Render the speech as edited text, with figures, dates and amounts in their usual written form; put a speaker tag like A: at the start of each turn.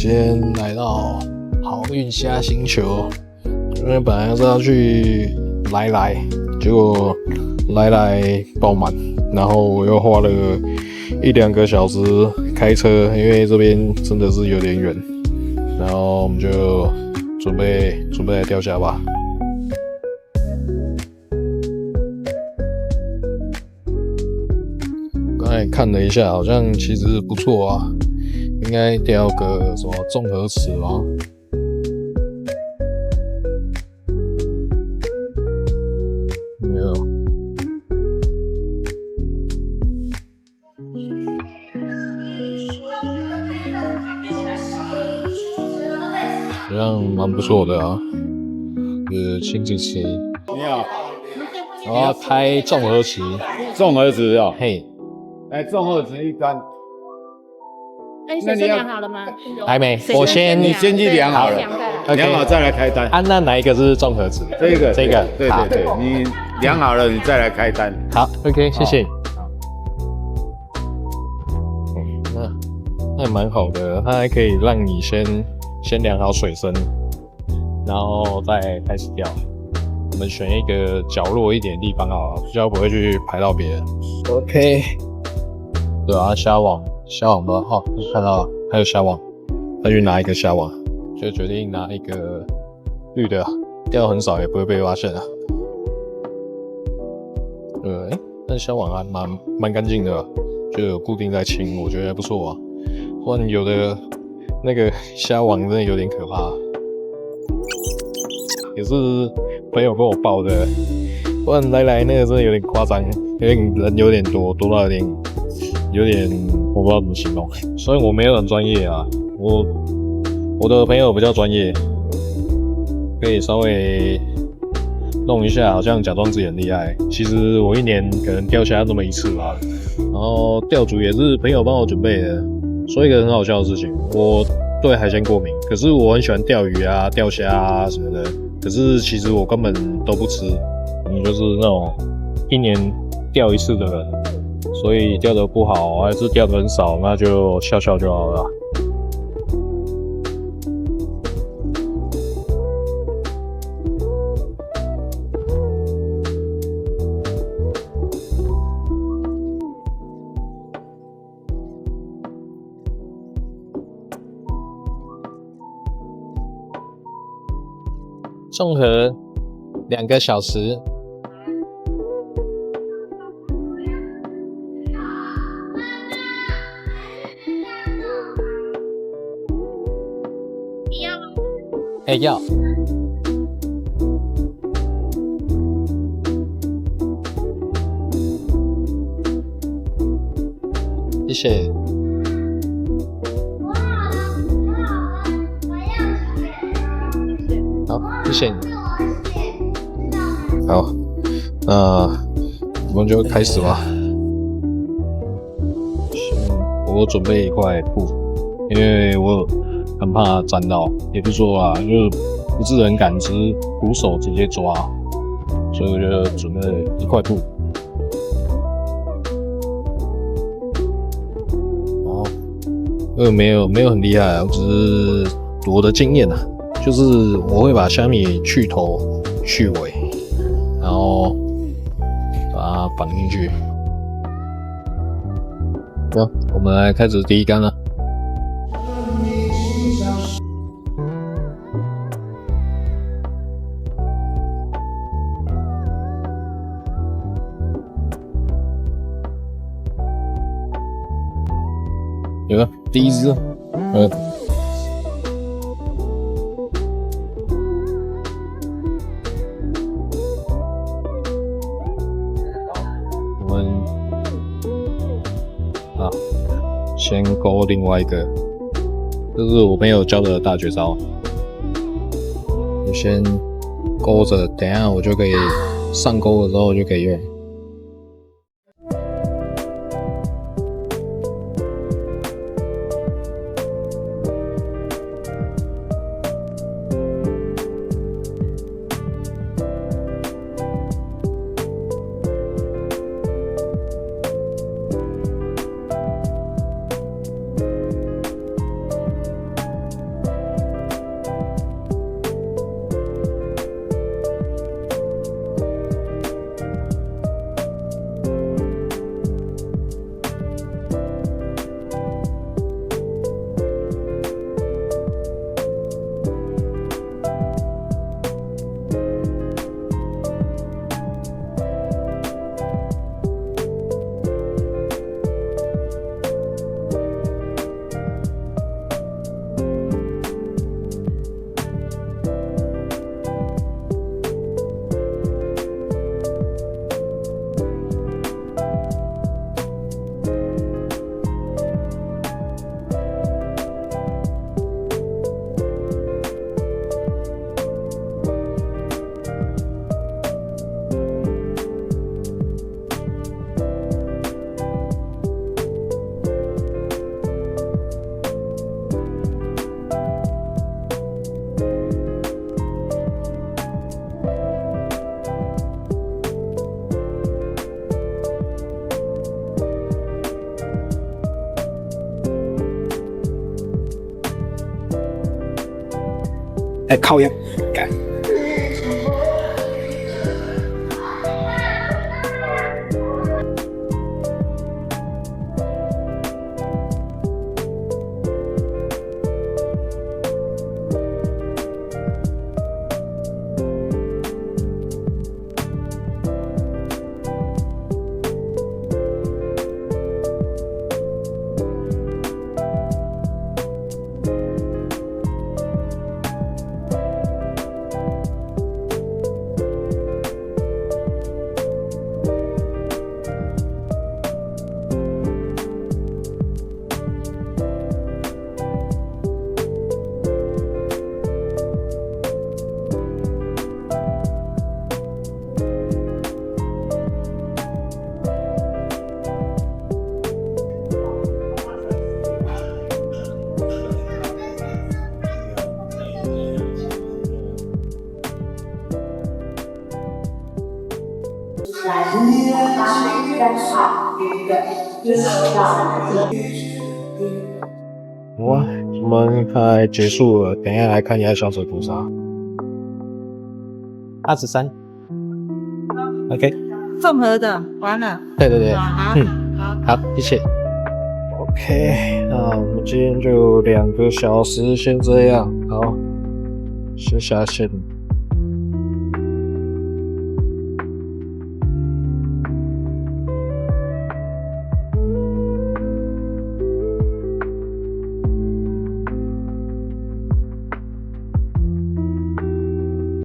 A: 今天来到好运虾星球，因为本来是要去来来，结果来来爆满，然后我又花了1-2个小时开车，因为这边真的是有点远，然后我们就准备来钓虾吧。刚才看了一下，好像其实不错啊，应该钓个什么综合池吧。没有，好像蛮不错的啊，亲子池。
B: 你好，
A: 我要开综合池，
B: 综合值哦，
A: 嘿，
B: 来综合值一竿，
C: 那你水深量好了吗？
A: 还没，
C: 水
A: 我先
B: 你先去量好了，量好再来开单。
A: 那哪一个是综合值？
B: 这个，对
A: 好
B: 对对，你量好了，你再来开单。
A: 好 ，OK， 谢谢。那蛮好的，它还可以让你先量好水深，然后再开始钓。我们选一个角落一点的地方好了，比较不会去排到别人。OK， 对啊，虾网的哦，看到了，还有虾网，再去拿一个虾网，就决定拿一个绿的，钓很少也不会被发现啊。但虾网还蛮干净的，就有固定在清，我觉得还不错啊。不然有的那个虾网真的有点可怕，也是朋友跟我报的，不然来那个真的有点夸张，人有点多到有点我不知道怎么形容。所以我没有很专业啊，我的朋友比较专业，可以稍微弄一下，好像假装自己很厉害。其实我一年可能钓虾这么一次吧，然后钓组也是朋友帮我准备的。说一个很好笑的事情，我对海鲜过敏，可是我很喜欢钓鱼啊、钓虾啊什么的。可是其实我根本都不吃，就是那种一年钓一次的人，所以钓得不好还是钓得很少，那就笑笑就好了。综合2个小时，
C: 你要吗？
A: 要，谢谢。好，谢谢你。好，那我们就开始吧。我准备一块布，因为我很怕沾到，也不是说啦，就是不是很敢，只是徒手直接抓，所以我就准备了一块布。没有很厉害啊，只是我的经验啊。就是我会把虾米去头去尾，然后把它绑进去。好，我们来开始第一竿了。有了，第一只，先勾另外一个，这是我朋友教的大绝招。我先勾着，等一下我就可以上钩的时候就可以用。哎，靠呀，干。哇，我们快结束了，等一下来看一下小丑屠杀。23 OK，
C: 综合的完了。
A: 对对对，
C: 好，
A: 好，谢谢。OK， 那我们今天就2个小时，先这样，好，先下线。